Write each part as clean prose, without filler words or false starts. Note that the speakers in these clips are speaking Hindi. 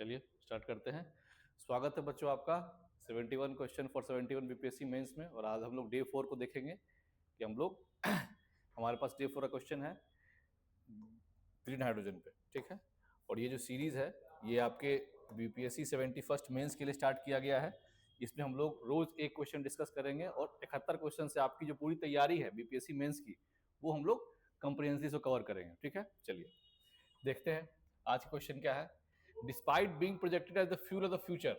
चलिए स्टार्ट करते हैं। स्वागत है बच्चों आपका 71 क्वेश्चन फॉर 71 बीपीएससी मेंस में। और आज हम लोग डे 4 को देखेंगे कि हम लोग हमारे पास डे 4 का क्वेश्चन है ग्रीन हाइड्रोजन पे, ठीक है। और ये जो सीरीज है ये आपके बीपीएससी 71 मेंस के लिए स्टार्ट किया गया है। इसमें हम लोग रोज एक क्वेश्चन डिस्कस करेंगे और 71 क्वेश्चन से आपकी जो पूरी तैयारी है बीपीएससी मेंस की वो हम लोग कंप्रिहेंसिव से कवर करेंगे, ठीक है। चलिए देखते हैं आज का क्वेश्चन क्या है। Despite being projected as the fuel of the future,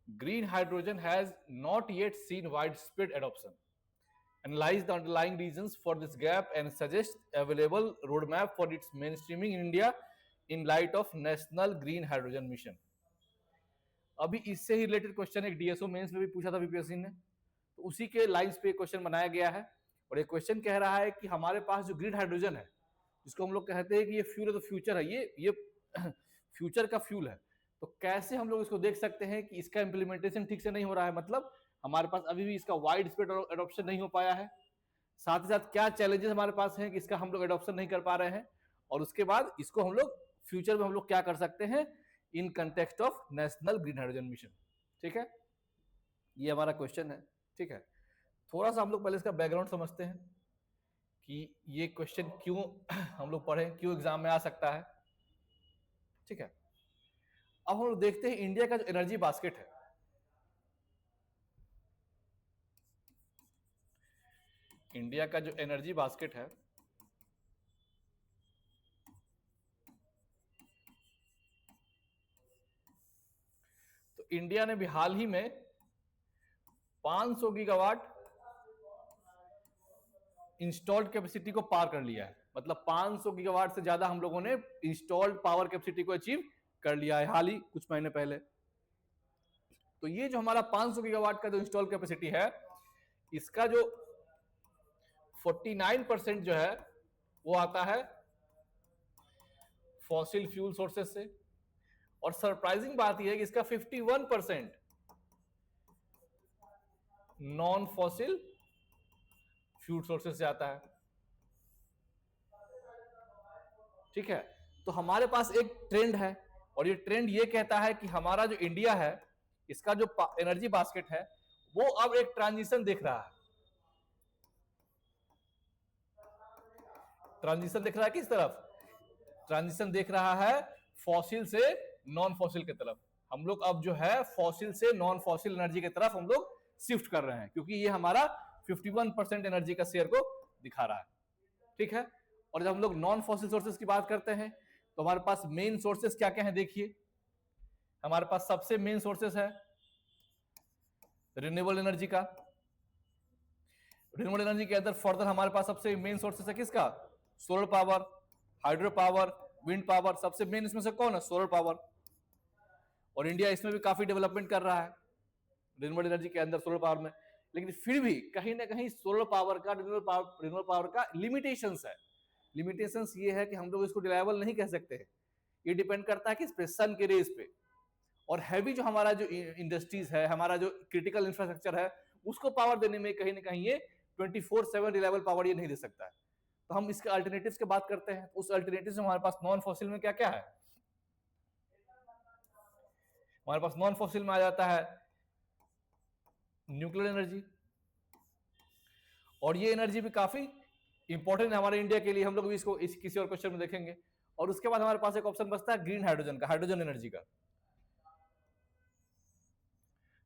green hydrogen has not yet seen widespread adoption. Analyze the underlying reasons for this gap and suggest available roadmap for its mainstreaming in India in light of National Green Hydrogen Mission. अभी इससे ही रिलेटेड क्वेश्चन एक डीएसओ मेंस में भी पूछा था बीपीएससी ने, तो उसी के लाइंस पे क्वेश्चन बनाया गया है। और ये क्वेश्चन कह रहा है कि हमारे पास जो ग्रीन हाइड्रोजन है जिसको हम लोग कहते हैं कि ये फ्यूल ऑफ द फ्यूचर है, ये फ्यूचर का फ्यूल है, तो कैसे हम लोग इसको देख सकते हैं कि इसका इंप्लीमेंटेशन ठीक से नहीं हो रहा है, मतलब हमारे पास अभी भी इसका वाइड स्प्रेड एडॉप्शन नहीं हो पाया है। साथ ही साथ क्या चैलेंजेस हमारे पास हैं कि इसका हम लोग एडॉप्शन नहीं कर पा रहे हैं, और उसके बाद इसको हम लोग फ्यूचर में हम लोग क्या कर सकते हैं in context of national green hydrogen mission, ठीक है। ये हमारा क्वेश्चन है, ठीक है। थोड़ा सा हम लोग पहले इसका बैकग्राउंड समझते हैं कि ये क्वेश्चन क्यों हम लोग पढ़ें, क्यों एग्जाम में आ सकता है, ठीक है। अब हम लोग देखते हैं इंडिया का जो एनर्जी बास्केट है, इंडिया का जो एनर्जी बास्केट है तो इंडिया ने भी हाल ही में 500 गीगावाट इंस्टॉल्ड कैपेसिटी को पार कर लिया है। मतलब 500 गीगावाट से ज्यादा हम लोगों ने इंस्टॉल्ड पावर कैपेसिटी को अचीव कर लिया है हाल ही कुछ महीने पहले। तो ये जो हमारा 500 गीगावाट का जो इंस्टॉल कैपेसिटी है इसका जो 49% जो है वो आता है फॉसिल फ्यूल सोर्सेज से, और सरप्राइजिंग बात यह है कि इसका 51% नॉन फॉसिल फ्यूल सोर्सेज से आता है, ठीक है। तो हमारे पास एक ट्रेंड है, और ये ट्रेंड ये कहता है कि हमारा जो इंडिया है इसका जो एनर्जी बास्केट है वो अब एक ट्रांजिशन देख रहा है। ट्रांजिशन देख रहा है किस तरफ? ट्रांजिशन देख रहा है फॉसिल से नॉन फॉसिल की तरफ। हम लोग अब जो है फॉसिल से नॉन फॉसिल एनर्जी की तरफ हम लोग शिफ्ट कर रहे हैं, क्योंकि ये हमारा 51% एनर्जी का शेयर को दिखा रहा है, ठीक है। और जब हम लोग नॉन फॉसिल सोर्सेज की बात करते हैं तो हमारे पास मेन सोर्सेज क्या क्या है देखिए। हमारे पास सबसे मेन सोर्सेज है रिन्यूएबल एनर्जी का। रिन्यूएबल एनर्जी के अंदर फर्दर हमारे पास सबसे मेन सोर्सेज है किसका? Solar power, hydro power, wind power. सबसे मेन इसमें से कौन है? Solar power. और इंडिया इसमें भी काफी डेवलपमेंट कर रहा है रिन्यूएबल एनर्जी के अंदर, सोलर पावर में। लेकिन फिर भी कहीं ना कहीं सोलर पावर का, रिन्यूएबल पावर का लिमिटेशंस है। लिमिटेशंस ये है कि हम लोग इसको रिलायबल नहीं कह सकते हैं। ये डिपेंड करता है किस पे? सन के रेज पे। और हैवी जो हमारा जो इंडस्ट्रीज है, हमारा जो क्रिटिकल इंफ्रास्ट्रक्चर है, उसको पावर देने में कहीं ना कहीं ये 24/7 रिलायबल पावर ये नहीं दे सकता है। तो हम इसके अल्टरनेटिव्स की बात करते हैं। उस अल्टरनेटिव हमारे पास नॉन फॉसिल में क्या क्या है? हमारे पास नॉन फॉसिल में आ जाता है न्यूक्लियर एनर्जी, और ये एनर्जी भी काफी इंपॉर्टेंट है हमारे इंडिया के लिए। हम लोग भी इसको किसी और क्वेश्चन में देखेंगे। और उसके बाद हमारे पास एक ऑप्शन बचता है ग्रीन हाइड्रोजन का, हाइड्रोजन एनर्जी का।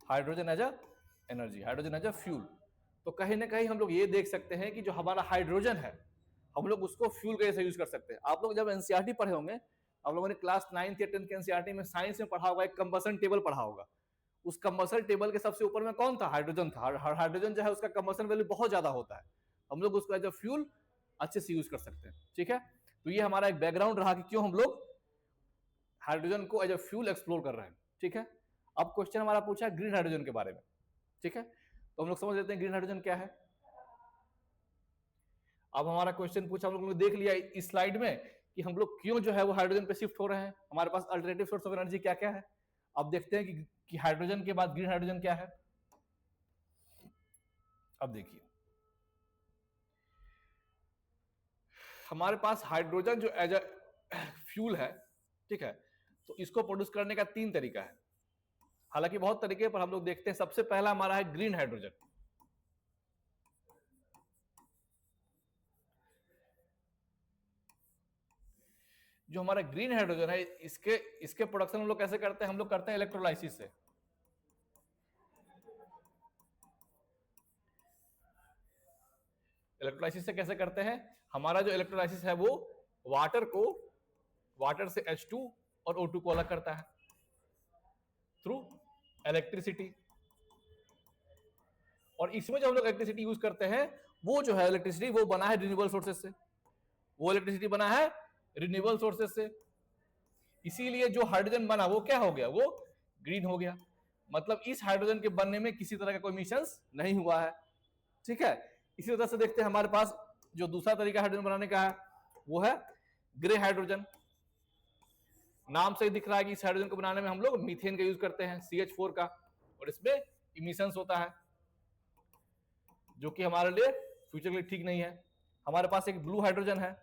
Hydrogen as a energy, hydrogen as a fuel. तो कहीं ना कहीं हम लोग ये देख सकते हैं कि जो हमारा हाइड्रोजन है हम लोग उसको फ्यूल कैसे यूज कर सकते हैं। आप लोग जब एनसीईआरटी पढ़े होंगे, आप लोगों ने क्लास 9th या 10th के एनसीईआरटी में साइंस में पढ़ा होगा, एक कंबसन टेबल पढ़ा होगा। उस कंबसन टेबल के सबसे ऊपर में कौन था? हाइड्रोजन था। हाइड्रोजन जो है उसका कंबसन वैल्यू बहुत ज्यादा होता है, हम लोग उसको एज अ फ्यूल अच्छे से यूज कर सकते हैं, ठीक है। तो ये हमारा एक बैकग्राउंड रहा कि क्यों हम लोग हाइड्रोजन को एज अ फ्यूल एक्सप्लोर कर रहे हैं, ठीक है। अब क्वेश्चन हमारा पूछा है ग्रीन हाइड्रोजन के बारे में, ठीक है। तो हम लोग समझ लेते हैं ग्रीन हाइड्रोजन क्या है। अब हमारा क्वेश्चन पूछा, हम लोग ने देख लिया इस स्लाइड में कि हम लोग क्यों जो है वो हाइड्रोजन पे शिफ्ट हो रहे हैं, हमारे पास अल्टरनेटिव सोर्स ऑफ एनर्जी क्या क्या है। अब देखते हैं कि हाइड्रोजन के बाद ग्रीन हाइड्रोजन क्या है। अब देखिए हमारे पास हाइड्रोजन जो एज अ फ्यूल है, ठीक है। तो इसको प्रोड्यूस करने का 3 तरीका है, हालांकि बहुत तरीके, पर हम लोग देखते हैं। सबसे पहला हमारा है ग्रीन हाइड्रोजन। जो हमारा ग्रीन हाइड्रोजन है, इसके प्रोडक्शन हम लोग कैसे करते हैं? हम लोग करते हैं इलेक्ट्रोलाइसिस से। इलेक्ट्रोलाइसिस से कैसे करते हैं? हमारा जो इलेक्ट्रोलाइसिस है वो वाटर से H2 और O2 को अलग करता है थ्रू इलेक्ट्रिसिटी। और इसमें जो हम लोग इलेक्ट्रिसिटी यूज करते हैं, वो जो है इलेक्ट्रिसिटी वो बना है रिन्यूएबल सोर्सेज से। वो इलेक्ट्रिसिटी बना है रिन्यूएबल सोर्सेज से। इसीलिए जो हाइड्रोजन बना वो क्या हो गया? वो ग्रीन हो गया। मतलब इस हाइड्रोजन के बनने में किसी तरह का कोई इमिशंस नहीं हुआ है। ठीक है, इसी तरह से देखते हैं हमारे पास जो दूसरा तरीका हाइड्रोजन बनाने का है वो है ग्रे हाइड्रोजन। नाम से ही दिख रहा है कि इस हाइड्रोजन को बनाने में हम लोग मीथेन का यूज करते हैं, CH4 का, और इसमें इमिशंस होता है जो कि हमारे लिए फ्यूचर के लिए ठीक नहीं है। हमारे पास एक ब्लू हाइड्रोजन है,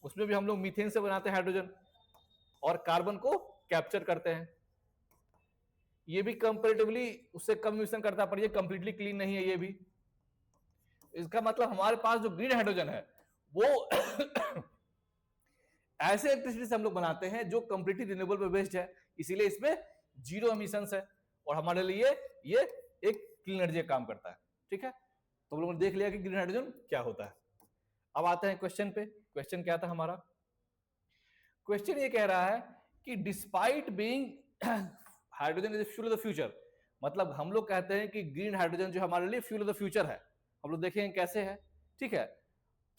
उसमें भी हम लोग मीथेन से बनाते हैं हाइड्रोजन और कार्बन को कैप्चर करते हैं। ये भी कंपैरेटिवली उससे कम इमिशन करता है, पर ये कंप्लीटली क्लीन नहीं है ये भी। इसका मतलब हमारे पास जो ग्रीन हाइड्रोजन है वो ऐसे इलेक्ट्रिसिटी से हम लोग बनाते हैं जो कंप्लीटली रिन्यूएबल पे बेस्ड है, इसीलिए इसमें जीरो एमिशंस है और हमारे लिए ये एक क्लीन एनर्जी काम करता है। ठीक है, तो हम लोगों ने देख लिया कि ग्रीन हाइड्रोजन क्या होता है। अब आते हैं क्वेश्चन पे। क्वेश्चन क्या था हमारा? क्वेश्चन ये कह रहा है कि despite being hydrogen is fuel of the future, मतलब हम लोग कहते हैं कि ग्रीन हाइड्रोजन जो हमारे लिए फ्यूल ऑफ द फ्यूचर है। हम लोग देखेंगे कैसे है। ठीक है,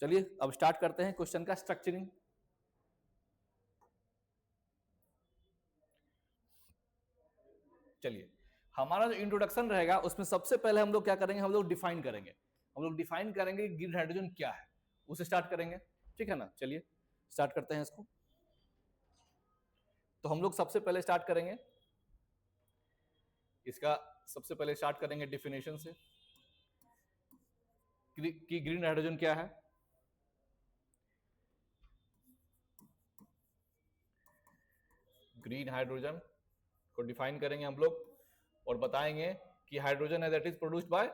चलिए अब स्टार्ट करते हैं क्वेश्चन का स्ट्रक्चरिंग। चलिए, हमारा जो इंट्रोडक्शन रहेगा उसमें सबसे पहले हम लोग क्या करेंगे? हम लोग डिफाइन करेंगे कि ग्रीन हाइड्रोजन क्या है, उसे स्टार्ट करेंगे। ठीक है ना, चलिए स्टार्ट करते हैं इसको। तो हम लोग सबसे पहले स्टार्ट करेंगे डेफिनेशन से कि ग्रीन हाइड्रोजन क्या है। ग्रीन हाइड्रोजन को डिफाइन करेंगे हम लोग और बताएंगे कि हाइड्रोजन है that is produced by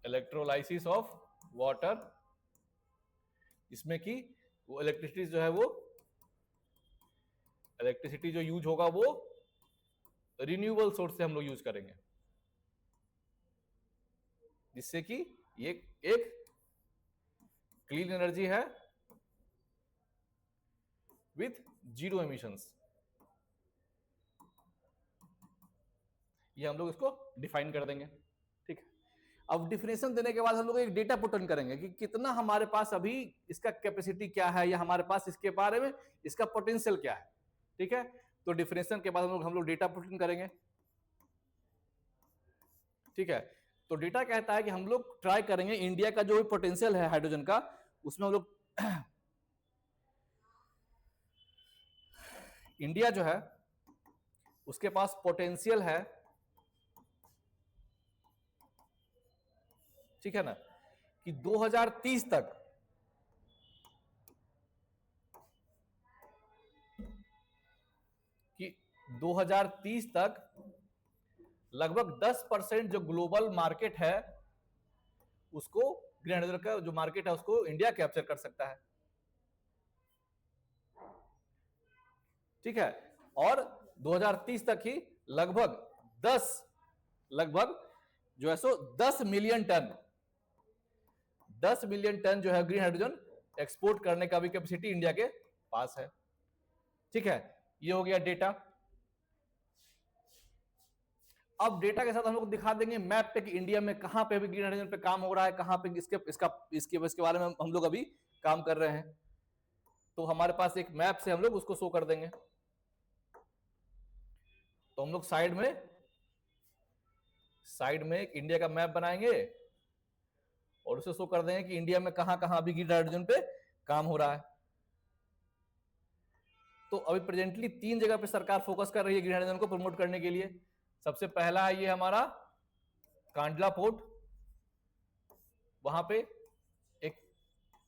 electrolysis of water, इसमें कि वो इलेक्ट्रिसिटी जो यूज होगा वो रिन्यूएबल सोर्स से हम लोग यूज करेंगे, जिससे कि ये एक क्लीन एनर्जी है विथ जीरो एमिशंस। ये हम लोग इसको डिफाइन कर देंगे। ठीक है, अब डिफिनेशन देने के बाद हम लोग एक डेटा पुट इन करेंगे कि कितना हमारे पास अभी इसका कैपेसिटी क्या है, या हमारे पास इसके बारे में इसका पोटेंशियल क्या है। ठीक है, तो डिफिनेशन के बाद हम लोग डेटा पुट इन करेंगे। ठीक है, तो डेटा कहता है कि हम लोग ट्राई करेंगे इंडिया का जो पोटेंशियल है हाइड्रोजन का, उसमें हम लोग इंडिया जो है उसके पास पोटेंशियल है, ठीक है ना, कि 2030 तक लगभग 10% जो ग्लोबल मार्केट है उसको, ग्रीन हाइड्रोजन का जो मार्केट है उसको इंडिया कैप्चर कर सकता है। ठीक है, और 2030 तक ही लगभग जो है सो 10 मिलियन टन जो है ग्रीन हाइड्रोजन एक्सपोर्ट करने का भी कैपेसिटी इंडिया के पास है। ठीक है, ये हो गया डेटा। अब डेटा के साथ हम लोग दिखा देंगे मैप पे कि इंडिया में कहां पे अभी ग्रीन हाइड्रोजन पे काम हो रहा है, कहां पे इसके बारे में हम लोग अभी काम कर रहे हैं। तो हमारे पास एक मैप से हम लोग उसको शो कर देंगे। तो हम लोग साइड में एक इंडिया का मैप बनाएंगे और उसे शो कर देंगे कि इंडिया में कहां कहां अभी ग्रीन हाइड्रोजन पे काम हो रहा है। तो अभी प्रेजेंटली 3 जगह पे सरकार फोकस कर रही है ग्रीन हाइड्रोजन को प्रमोट करने के लिए। सबसे पहला है ये हमारा कांडला पोर्ट, वहां पे एक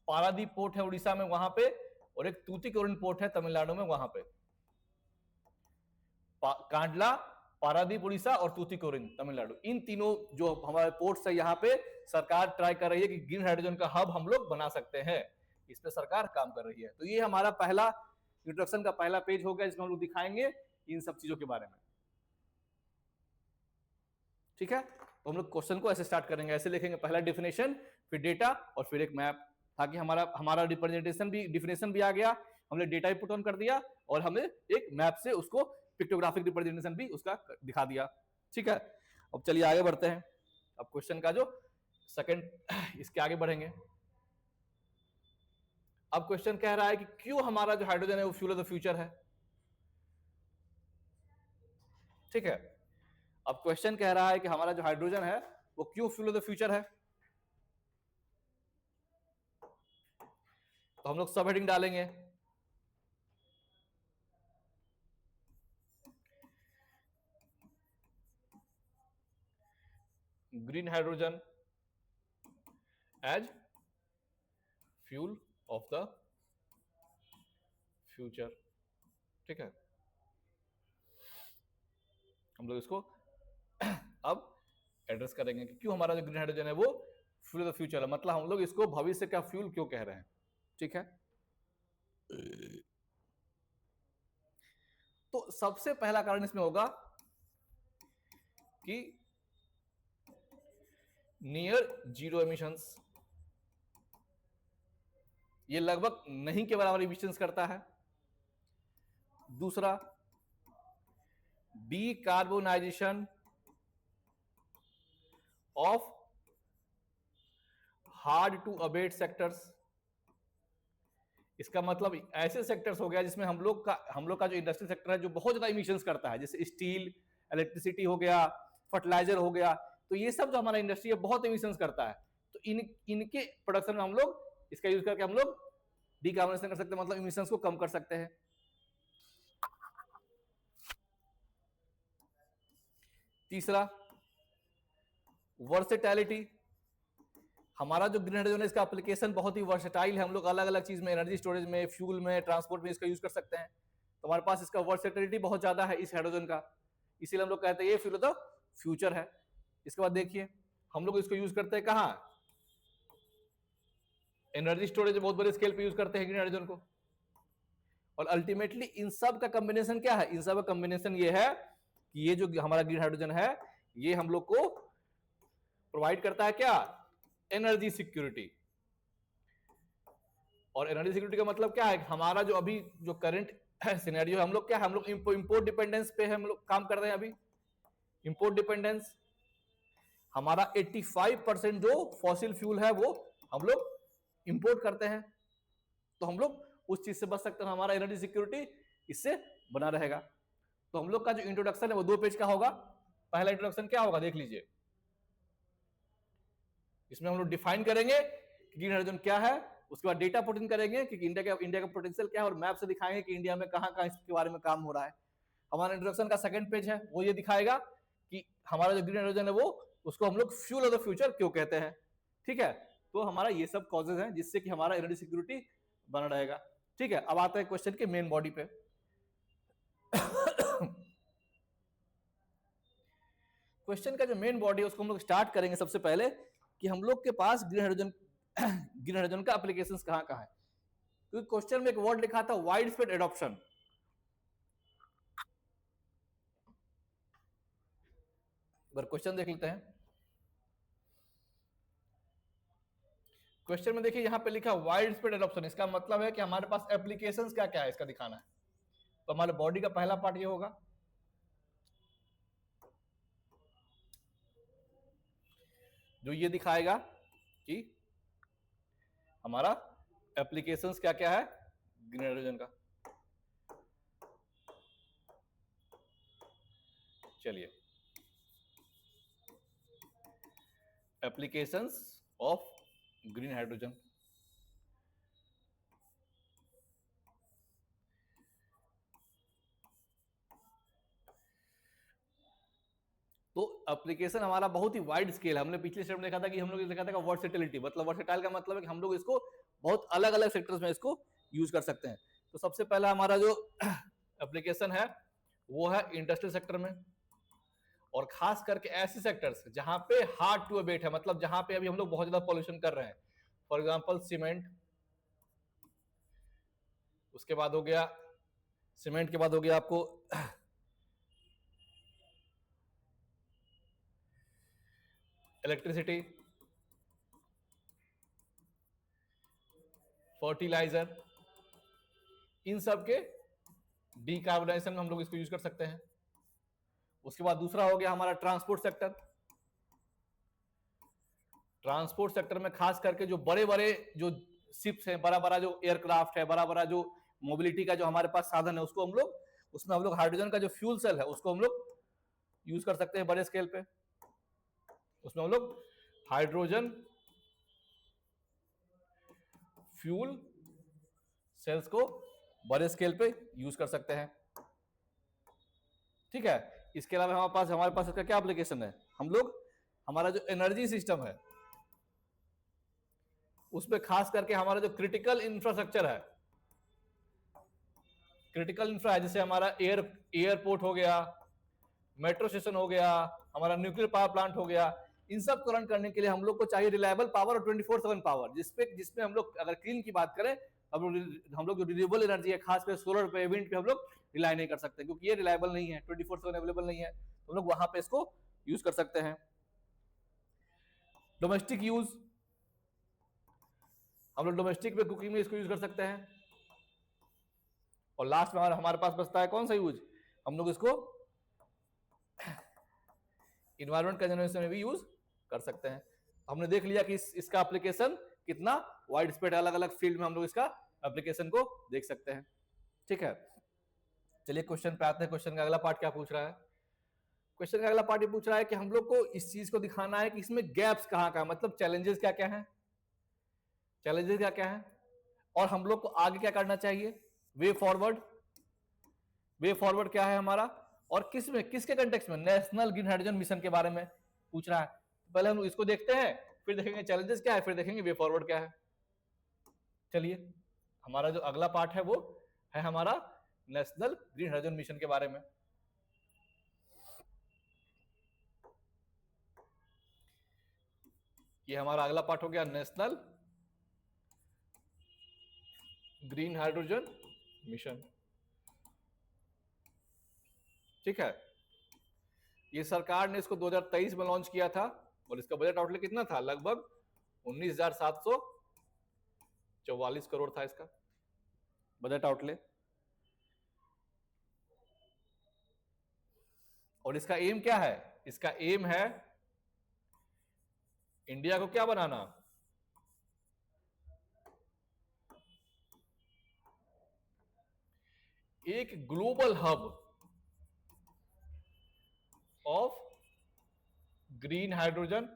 पारादीप पोर्ट है उड़ीसा में वहां पे, और एक तूतीकोरिन पोर्ट है तमिलनाडु में वहां पे। कांडला, पारादीप उड़ीसा और तूतीकोरिन तमिलनाडु, इन तीनों जो हमारे पोर्ट्स है यहाँ पे सरकार ट्राई कर रही है कि ग्रीन हाइड्रोजन का हब हम लोग बना सकते हैं, इस पे सरकार काम कर रही है। तो ये हमारा पहला इंट्रोडक्शन का पहला पेज हो गया, जिसमें हम लोग दिखाएंगे इन सब चीजों के बारे में। ठीक है, तो हम लोग क्वेश्चन को ऐसे स्टार्ट करेंगे, ऐसे लिखेंगे, पहला डिफिनेशन, फिर डेटा और फिर एक मैप, ताकि हमारा रिप्रेजेंटेशन भी, डिफिनेशन भी आ गया, हमने डेटा भी पुट ऑन कर दिया और हमने एक मैप से उसको पिक्टोग्राफिक रिप्रेजेंटेशन भी उसका दिखा दिया। ठीक है, अब चलिए आगे बढ़ते हैं। अब क्वेश्चन का जो सेकंड, इसके आगे बढ़ेंगे। अब क्वेश्चन कह रहा है कि क्यों हमारा जो हाइड्रोजन है वो फ्यूल ऑफ द फ्यूचर है। ठीक है, अब क्वेश्चन कह रहा है कि हमारा जो हाइड्रोजन है वो क्यों फ्यूल ऑफ द फ्यूचर है। तो हम लोग सब हेडिंग डालेंगे, green hydrogen as fuel of the future. ठीक है, हम लोग इसको अब एड्रेस करेंगे कि क्यों हमारा जो ग्रीन हाइड्रोजन है वो फ्यूल ऑफ द फ्यूचर है, मतलब हम लोग इसको भविष्य का फ्यूल क्यों कह रहे हैं। ठीक है, तो सबसे पहला कारण इसमें होगा कि नियर जीरो एमिशंस, ये लगभग नहीं के बराबर एमिशंस करता है। दूसरा, decarbonisation of hard to abate sectors, इसका मतलब ऐसे सेक्टर्स हो गया जिसमें हम लोग का जो इंडस्ट्रियल सेक्टर है जो बहुत ज्यादा इमिशंस करता है, जैसे स्टील, इलेक्ट्रिसिटी हो गया, फर्टिलाइजर हो गया, तो ये सब जो हमारा इंडस्ट्री है बहुत इमिशंस करता है। तो इनके प्रोडक्शन में हम लोग इसका यूज करके हम लोग डीकार्बोनेशन कर सकते हैं, मतलब इमिशंस को कम कर सकते हैं। तीसरा, वर्सेटैलिटी, हमारा जो ग्रीन हाइड्रोजन है इसका एप्लीकेशन बहुत ही वर्सेटाइल है, हम लोग अलग अलग चीज में, एनर्जी स्टोरेज में, फ्यूल में, ट्रांसपोर्ट में इसका यूज कर सकते हैं। तो हमारे पास इसका वर्सेटिलिटी बहुत ज्यादा है इस हाइड्रोजन का, इसीलिए हम लोग कहते हैं ये फ्यूल ऑफ द फ्यूचर है। इसके बाद देखिए हम लोग इसको यूज करते हैं कहाँ, एनर्जी स्टोरेज बहुत बड़े स्केल पे यूज करते हैं ग्रीन हाइड्रोजन को। और अल्टीमेटली इन सब का कॉम्बिनेशन क्या है, इन सब का कॉम्बिनेशन ये है कि ये जो हमारा ग्रीन हाइड्रोजन है ये हम लोग को प्रोवाइड करता है क्या, एनर्जी सिक्योरिटी। और एनर्जी सिक्योरिटी का मतलब क्या है, हमारा जो अभी जो करंट सिनेरियो है, हम लोग क्या है, हम लोग इंपोर्ट डिपेंडेंस पे हम लोग काम कर रहे हैं। अभी इंपोर्ट डिपेंडेंस हमारा 85% जो फॉसिल फ्यूल है वो हम लोग इंपोर्ट करते हैं, तो हम लोग उस चीज से बच सकते हैं, हमारा एनर्जी सिक्योरिटी इससे बना रहेगा। तो हम लोग का जो इंट्रोडक्शन है वो 2 पेज का होगा। पहला इंट्रोडक्शन क्या होगा देख लीजिए, इसमें हम लोग डिफाइन करेंगे कि ग्रीन हाइड्रोजन क्या है, उसके बाद डेटा पुट इन करेंगे कि इंडिया का पोटेंशियल क्या है, और मैप से दिखाएंगे कि इंडिया में कहां कहां इसके बारे में काम हो रहा है। हमारा इंट्रोडक्शन का सेकंड पेज है वो ये दिखाएगा कि हमारा जो ग्रीन हाइड्रोजन है वो, उसको हम लोग फ्यूल ऑफ द फ्यूचर क्यों कहते हैं। ठीक है, तो हमारा ये सब कॉजेज हैं जिससे कि हमारा एनर्जी सिक्योरिटी बना रहेगा। ठीक है, अब आते हैं क्वेश्चन के मेन बॉडी पे। क्वेश्चन का जो मेन बॉडी है उसको हम लोग स्टार्ट करेंगे सबसे पहले कि हम लोग के पास ग्रीन हाइड्रोजन का एप्लीकेशन कहां कहां है। क्योंकि क्वेश्चन में एक वर्ड लिखा था वाइड स्प्रेड एडॉप्शन, क्वेश्चन देख लेते हैं। क्वेश्चन में देखिए यहां पे लिखा वाइड स्प्रेड एडॉप्शन, इसका मतलब है कि हमारे पास एप्लीकेशंस क्या क्या है इसका दिखाना है। तो हमारे बॉडी का पहला पार्ट ये होगा, जो ये दिखाएगा कि हमारा एप्लीकेशंस क्या क्या है ग्रीन हाइड्रोजन का। चलिए, एप्लीकेशंस ऑफ ग्रीन हाइड्रोजन, तो एप्लीकेशन हमारा बहुत ही वाइड स्केल है। हमने पिछले स्टेप में देखा था कि हम लोग देखा था कि वर्सेटिलिटी, मतलब वर्सेटाइल का मतलब है कि हम लोग इसको बहुत अलग अलग सेक्टर्स में इसको यूज कर सकते हैं। तो सबसे पहला हमारा जो एप्लीकेशन है वो है इंडस्ट्रियल सेक्टर में, और खास करके ऐसे सेक्टर्स जहां पे हार्ड टू अबेट है, मतलब जहां पे अभी हम लोग बहुत ज्यादा पॉल्यूशन कर रहे हैं। फॉर एग्जांपल सीमेंट, उसके बाद हो गया सीमेंट के बाद हो गया आपको इलेक्ट्रिसिटी, फर्टिलाइजर, इन सब के डीकार्बोनाइजेशन में हम लोग इसको यूज कर सकते हैं। उसके बाद दूसरा हो गया हमारा ट्रांसपोर्ट सेक्टर। ट्रांसपोर्ट सेक्टर में खास करके जो बड़े बड़े जो शिप्स हैं, बड़ा बड़ा जो एयरक्राफ्ट है, बड़ा बड़ा जो मोबिलिटी का जो हमारे पास साधन है, उसको हम लोग उसमें हम लोग हाइड्रोजन का जो फ्यूल सेल है उसको हम लोग यूज कर सकते हैं बड़े स्केल पे। उसमें हम लोग हाइड्रोजन फ्यूल सेल्स को बड़े स्केल पे यूज कर सकते हैं। ठीक है, इसके अलावा हमारे पास इसका क्या एप्लीकेशन है, हम लोग हमारा जो एनर्जी सिस्टम है उसमें खास करके हमारा जो क्रिटिकल इंफ्रास्ट्रक्चर है, क्रिटिकल इंफ्रा है, जैसे हमारा एयरपोर्ट हो गया, मेट्रो स्टेशन हो गया, हमारा न्यूक्लियर पावर प्लांट हो गया, इन सब को रन करने के लिए हम लोग को चाहिए रिलायबल पावर और 24/7 पावर, जिसमें हम लोग अगर क्लीन की बात करें, हम लोग जो रिन्यूएबल एनर्जी है, खासकर सोलर पे, विंड पे हम लोग रिलाई नहीं कर सकते, क्योंकि ये रिलायबल नहीं है, 24/7 अवेलेबल नहीं है, तो हम लोग वहां पे इसको यूज कर सकते हैं। डोमेस्टिक यूज, हम लोग डोमेस्टिक में कुकिंग में इसको यूज कर सकते हैं। और लास्ट में हमारे पास बचता है कौन सा यूज, हम लोग इसको इन्वायरमेंट कंजर्वेशन में भी यूज कर सकते हैं। हमने देख लिया कि इसका एप्लीकेशन कितना वाइड स्प्रेड, अलग अलग फील्ड में हम लोग इसका एप्लीकेशन को देख सकते हैं। ठीक है, चलिए क्वेश्चन पे आते हैं। क्वेश्चन का अगला पार्ट क्या पूछ रहा है, क्वेश्चन का अगला पार्ट ये पूछ रहा है कि हम लोग को इस चीज को दिखाना है कि इसमें गैप्स कहां कहां, मतलब चैलेंजेस क्या क्या हैं, चैलेंजेस क्या क्या हैं, और हम लोग को आगे क्या करना चाहिए, वे फॉरवर्ड, वे फॉरवर्ड क्या है हमारा, और किसके कंटेक्स्ट में, नेशनल ग्रीन हाइड्रोजन मिशन के बारे में पूछ रहा है। पहले हम इसको देखते हैं, फिर देखेंगे चैलेंजेस क्या है, फिर देखेंगे वे फॉरवर्ड क्या है। चलिए, हमारा जो अगला पार्ट है वो है हमारा नेशनल ग्रीन हाइड्रोजन मिशन के बारे में। ये हमारा अगला पार्ट हो गया नेशनल ग्रीन हाइड्रोजन मिशन। ठीक है, ये सरकार ने इसको 2023 में लॉन्च किया था, और इसका बजट आउटले कितना था, लगभग 19,744 करोड़ था इसका बजट आउटले। और इसका एम क्या है, इसका एम है इंडिया को क्या बनाना, एक global hub of green hydrogen,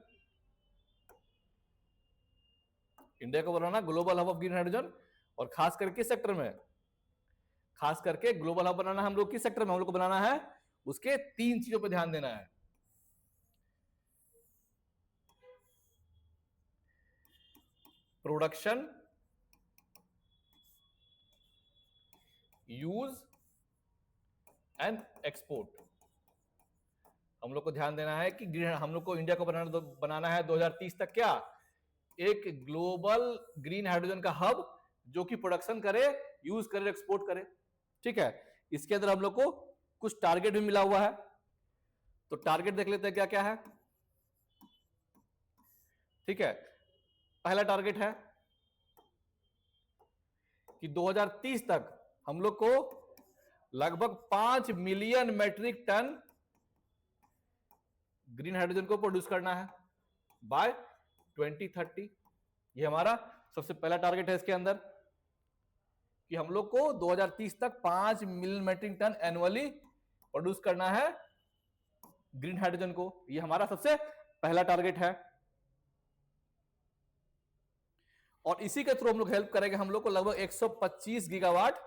India को बनाना global hub of green hydrogen. और खास करके किस सेक्टर में, खास करके ग्लोबल हब बनाना हम लोग किस सेक्टर में, हम लोग को बनाना है उसके 3 चीजों पर ध्यान देना है। Production, use and export. हम लोग को ध्यान देना है कि हम लोग को इंडिया को बनाना है 2030 तक क्या, एक ग्लोबल ग्रीन हाइड्रोजन का हब, जो कि प्रोडक्शन करे, यूज करे, एक्सपोर्ट करे। ठीक है, इसके अंदर हम लोग को कुछ टारगेट भी मिला हुआ है, तो टारगेट देख लेते हैं क्या क्या है। ठीक है, पहला टारगेट है कि 2030 तक हम लोग को लगभग 5 million metric ton green hydrogen को प्रोड्यूस करना है बाय 2030। ये हमारा सबसे पहला टारगेट है इसके अंदर, कि हम लोग को 2030 तक 5 million metric ton annually produce करना है ग्रीन हाइड्रोजन को। ये हमारा सबसे पहला टारगेट है, और इसी के थ्रू हम लोग हेल्प करेंगे, हम लोग को लगभग 125 गीगावाट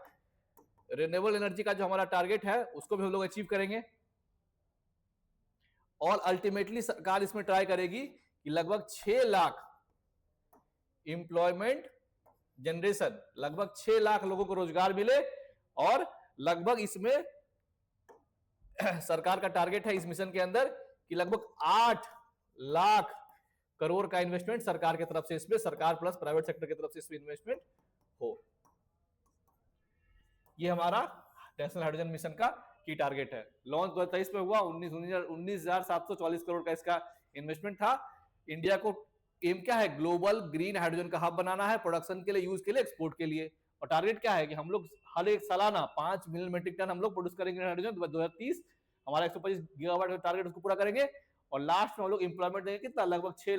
रिन्यूएबल एनर्जी का जो हमारा टारगेट है उसको भी हम लोग अचीव करेंगे। और अल्टीमेटली सरकार इसमें ट्राई करेगी कि लगभग 6 लाख एम्प्लॉयमेंट जनरेशन, लगभग 6 लाख लोगों को रोजगार मिले। और लगभग इसमें सरकार का टारगेट है इस मिशन के अंदर कि लगभग 8 लाख करोड़ का इन्वेस्टमेंट सरकार की तरफ से, इसमें सरकार प्लस प्राइवेट सेक्टर की तरफ से इसमें इन्वेस्टमेंट हो। ये हमारा नेशनल हाइड्रोजन मिशन का की टारगेट है। लॉन्च 2023 में हुआ, 19,744 करोड़ का इसका इन्वेस्टमेंट था। इंडिया को एम क्या है, ग्लोबल ग्रीन हाइड्रोजन का हब बनाना है, प्रोडक्शन के लिए, यूज के लिए, एक्सपोर्ट के लिए। और टारगेट क्या है कि हम लोग हर एक सालाना 5 मिलियन मेट्रिक टन हम लोग प्रोड्यूस करेंगे हाइड्रोजन 2030। हमारा 125 गीगावाट का टारगेट उसको पूरा करेंगे। और लास्ट में हम लोग इंप्लॉयमेंट देंगे कितना, लगभग 6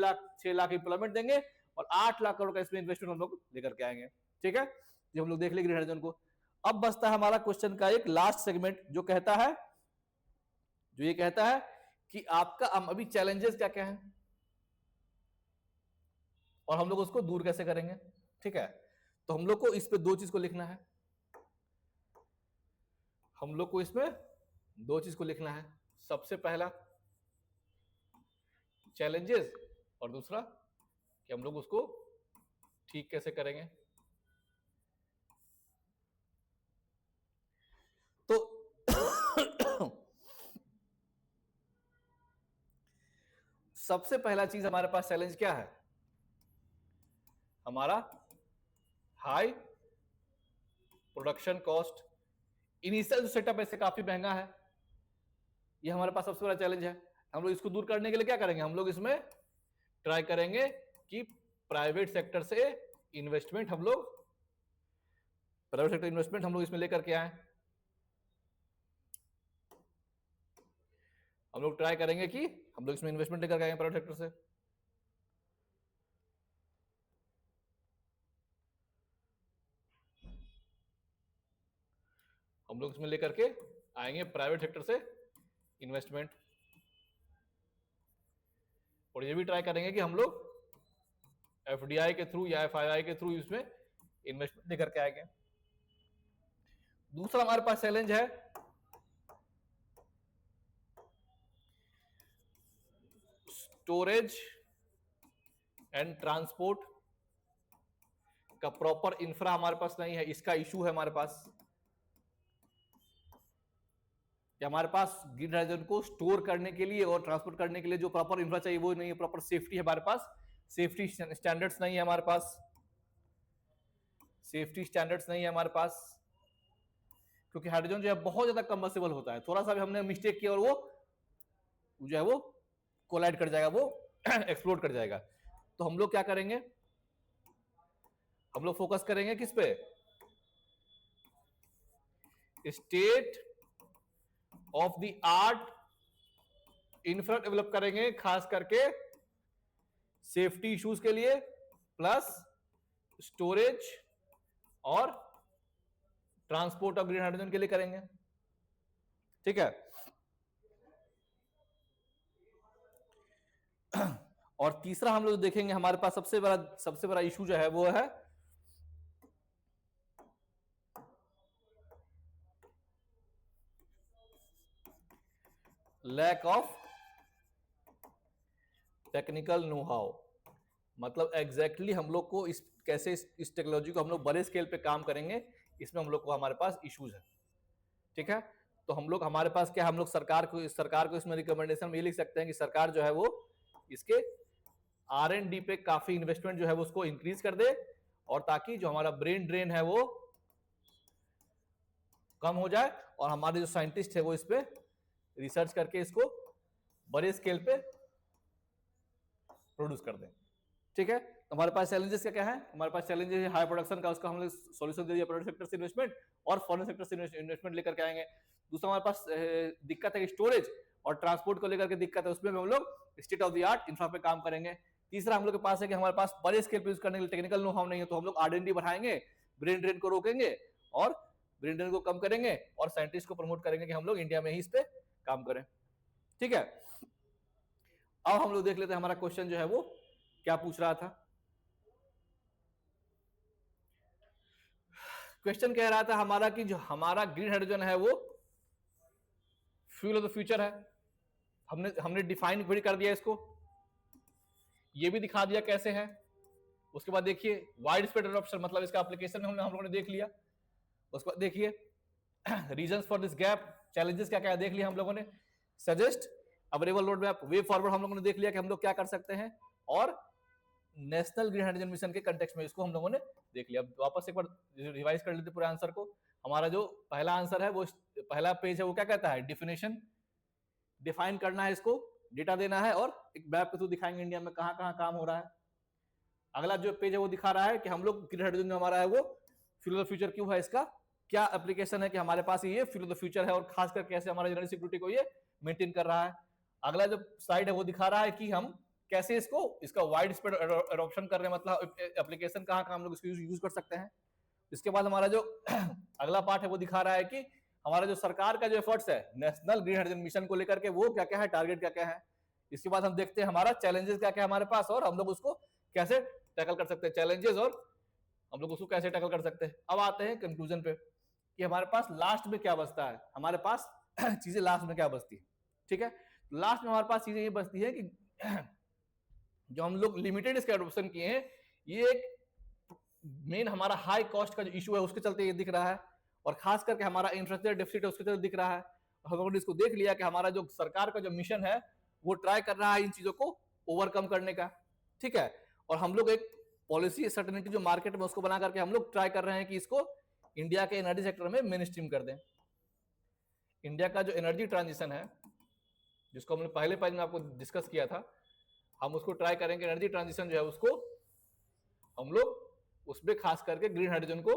लाख इंप्लॉयमेंट देंगे और 8 लाख करोड़ का इसमें इन्वेस्टमेंट हम लोग लेकर के आएंगे। ठीक है, ये हम लोग देख लेंगे ग्रीन हाइड्रोजन को। अब बचता है हमारा क्वेश्चन का एक लास्ट सेगमेंट, जो कहता है, जो ये कहता है कि आपका अभी चैलेंजेस क्या क्या है और हम लोग उसको दूर कैसे करेंगे। ठीक है, तो हम लोग को इस पे दो चीज को लिखना है। हम लोग को इसमें दो चीज को लिखना है। सबसे पहला चैलेंजेस और दूसरा कि हम लोग उसको ठीक कैसे करेंगे। तो सबसे पहला चीज हमारे पास चैलेंज क्या है, हमारा high production cost. Initial setup ऐसे काफी महंगा है, ये हमारे पास सबसे बड़ा चैलेंज है। हम लोग इसको दूर करने के लिए क्या करेंगे, हम लोग इसमें ट्राई करेंगे कि प्राइवेट सेक्टर से इन्वेस्टमेंट हम लोग इसमें लेकर के आए। हम लोग ट्राई करेंगे कि हम लोग इसमें इन्वेस्टमेंट लेकर आएंगे प्राइवेट सेक्टर से। हम लोग इसमें लेकर के आएंगे प्राइवेट सेक्टर से इन्वेस्टमेंट। और ये भी ट्राई करेंगे कि हम लोग एफडीआई के थ्रू या एफआईआई के थ्रू इसमें इन्वेस्टमेंट लेकर के आएंगे। दूसरा हमारे पास चैलेंज है स्टोरेज एंड ट्रांसपोर्ट का प्रॉपर इंफ्रा हमारे पास नहीं है, इसका इशू है हमारे पास। कि हमारे पास ग्रीन हाइड्रोजन को स्टोर करने के लिए और ट्रांसपोर्ट करने के लिए जो प्रॉपर इंफ्रा चाहिए वो नहीं है, प्रॉपर सेफ्टी है हमारे पास, सेफ्टी स्टैंडर्ड्स नहीं है हमारे पास, सेफ्टी स्टैंडर्ड्स नहीं है हमारे पास। क्योंकि हाइड्रोजन जो है बहुत ज्यादा कंबस्टिबल होता है, थोड़ा सा भी हमने मिस्टेक किया और वो जो है वो कोलाइड कर जाएगा, वो एक्सप्लोड कर जाएगा। तो हम लोग क्या करेंगे, हम लोग फोकस करेंगे किस पे, state of the art infra develop करेंगे, खास करके सेफ्टी इश्यूज के लिए, प्लस स्टोरेज और ट्रांसपोर्ट ऑफ ग्रीन हाइड्रोजन के लिए करेंगे। ठीक है, और तीसरा हम लोग देखेंगे, हमारे पास सबसे बड़ा इशू जो है वो है lack of technical know how. मतलब एग्जैक्टली हम लोग को कैसे इस टेक्नोलॉजी को हम लोग बड़े स्केल पे काम करेंगे, इसमें हम लोग को हमारे पास इश्यूज है। ठीक है, तो हम लोग हमारे पास क्या, हम लोग सरकार को इसमें रिकमेंडेशन में ये लिख सकते हैं कि सरकार जो है वो इसके R&D पे काफी इन्वेस्टमेंट जो है वो उसको इंक्रीज कर दे, और ताकि जो हमारा ब्रेन ड्रेन है वो कम हो जाए और हमारे जो साइंटिस्ट है वो इस पे रिसर्च करके इसको बड़े स्केल पे प्रोड्यूस कर दें। ठीक है, तो हमारे पास चैलेंजेस क्या क्या है, हमारे पास चैलेंजेस है हाई प्रोडक्शन का, उसका हमने सॉल्यूशन दे दिया, प्राइवेट सेक्टर से इन्वेस्टमेंट और फॉरेन सेक्टर से इन्वेस्टमेंट लेकर के आएंगे। दूसरा हमारे पास दिक्कत है स्टोरेज और ट्रांसपोर्ट को लेकर के दिक्कत है, उसमें हम लोग state of the art infra पे काम करेंगे। तीसरा हम लोग के पास है कि हमारे पास बड़े स्केल पे यूज करने के लिए टेक्निकल नो हाउ नहीं है, तो हम लोग R&D बढ़ाएंगे, ब्रेन ड्रेन को रोकेंगे और ब्रेन ड्रेन को कम करेंगे और साइंटिस्ट को प्रमोट करेंगे कि हम लोग इंडिया में ही इस पे काम करें। ठीक है, अब हम लोग देख लेते हैं हमारा क्वेश्चन जो है वो क्या पूछ रहा था। क्वेश्चन कह रहा था हमारा कि जो हमारा ग्रीन हाइड्रोजन है वो फ्यूल ऑफ द फ्यूचर है, हमने डिफाइन भी कर दिया इसको, ये भी दिखा दिया कैसे है। उसके बाद देखिए वाइड स्प्रेड एडॉप्शन, मतलब इसका एप्लीकेशन हम लोगों ने देख लिया। उसके बाद देखिए reasons for this gap, challenges क्या क्या देख लिया हम लोगों ने। Suggest available road map, way forward हम लोगों ने देख लिया कि हम लोग क्या कर सकते हैं। और नेशनल ग्रीन हाइड्रोजन मिशन के कंटेक्स्ट में इसको हम लोगों ने देख लिया। अब वापस एक बार रिवाइज कर लेते पूरे आंसर को। हमारा जो पहला आंसर है वो पहला पेज है वो क्या कहता है, डिफिनेशन, डिफाइन करना है इसको, डेटा देना है और एक मैप के थ्रू दिखाएंगे इंडिया में कहां कहां काम हो रहा है। अगला जो पेज है वो दिखा रहा है कि हम लोग ग्रीन हाइड्रोजन जो हमारा है वो फ्यूल ऑफ द फ्यूचर क्यों है, इसका क्या एप्लीकेशन है कि हमारे पास ये फ्यूल ऑफ द फ्यूचर है और खासकर कैसे हमारा एनर्जी सिक्योरिटी को ये मेंटेन कर रहा है। अगला जो स्लाइड है वो दिखा रहा है कि हम कैसे इसका वाइड स्प्रेड एडॉप्शन कर रहे हैं, मतलब एप्लीकेशन कहां कहां हम लोग इसको यूज कर सकते हैं। इसके बाद हमारा जो अगला पार्ट है वो दिखा रहा है कि हमारा जो सरकार का जो एफर्ट्स है नेशनल ग्रीन हाइड्रोजन मिशन को लेकर के वो क्या क्या है, टारगेट क्या क्या है। इसके बाद हम देखते हैं हमारा चैलेंजेस क्या क्या है हमारे पास और हम लोग उसको कैसे टैकल कर सकते हैं, चैलेंजेस और हम लोग उसको कैसे टैकल कर सकते हैं। अब आते हैं कंक्लूजन पे कि हमारे पास लास्ट में क्या बचता है, हमारे पास चीजें लास्ट में क्या बचती है। ठीक है, लास्ट में हमारे पास चीजें ये बचती है कि जो हम लोग लिमिटेड इसका एडॉप्शन किए हैं, ये एक मेन हमारा हाई कॉस्ट का जो इशू है उसके चलते ये दिख रहा है और खास करके हमारा इंफ्रास्ट्रक्चर डेफिसिट है उसके चलते दिख रहा है। हम लोगों ने इसको देख लिया कि हमारा जो सरकार का जो मिशन है वो ट्राई कर रहा है इन चीजों को ओवरकम करने का। ठीक है, और हम लोग एक पॉलिसी सर्टेनिटी जो मार्केट में उसको बना करके हम लोग ट्राई कर रहे हैं कि इसको इंडिया के एनर्जी सेक्टर में मेन स्ट्रीम कर दें। इंडिया का जो एनर्जी ट्रांजिशन है जिसको हमने पहले पेज में आपको डिस्कस किया था, हम उसको ट्राई करेंगे एनर्जी ट्रांजिशन जो है उसको हम लोग उसमें खास करके ग्रीन हाइड्रोजन को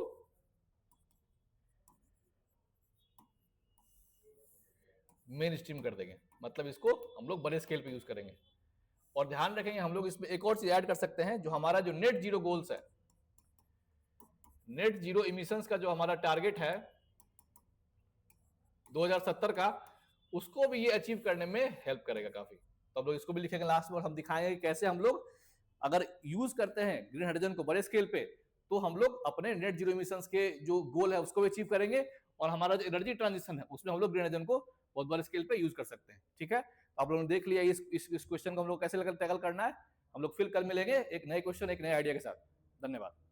मेन स्ट्रीम कर देंगे, मतलब इसको हम लोग बड़े स्केल पे यूज करेंगे। और ध्यान रखेंगे हम लोग इसमें एक और चीज ऐड कर सकते हैं, जो हमारा जो नेट जीरो गोल्स है, नेट जीरो इमिशंस का जो हमारा टारगेट है 2070 का, उसको भी ये अचीव करने में हेल्प करेगा काफी। तो हम लोग इसको भी लिखेंगे लास्ट में, हम दिखाएंगे कैसे हम लोग अगर यूज करते हैं ग्रीन हाइड्रोजन को बड़े स्केल पे तो हम लोग अपने नेट जीरो इमिशंस के जो गोल है उसको भी अचीव करेंगे और हमारा जो एनर्जी ट्रांजिशन है उसमें हम लोग ग्रीन हाइड्रोजन को बहुत बड़े स्केल पे यूज कर सकते हैं। ठीक है, आप लोगों ने देख लिया इस क्वेश्चन को हम लोग कैसे टैकल करना है। हम लोग फिर कल मिलेंगे एक नए क्वेश्चन एक नए आइडिया के साथ। धन्यवाद।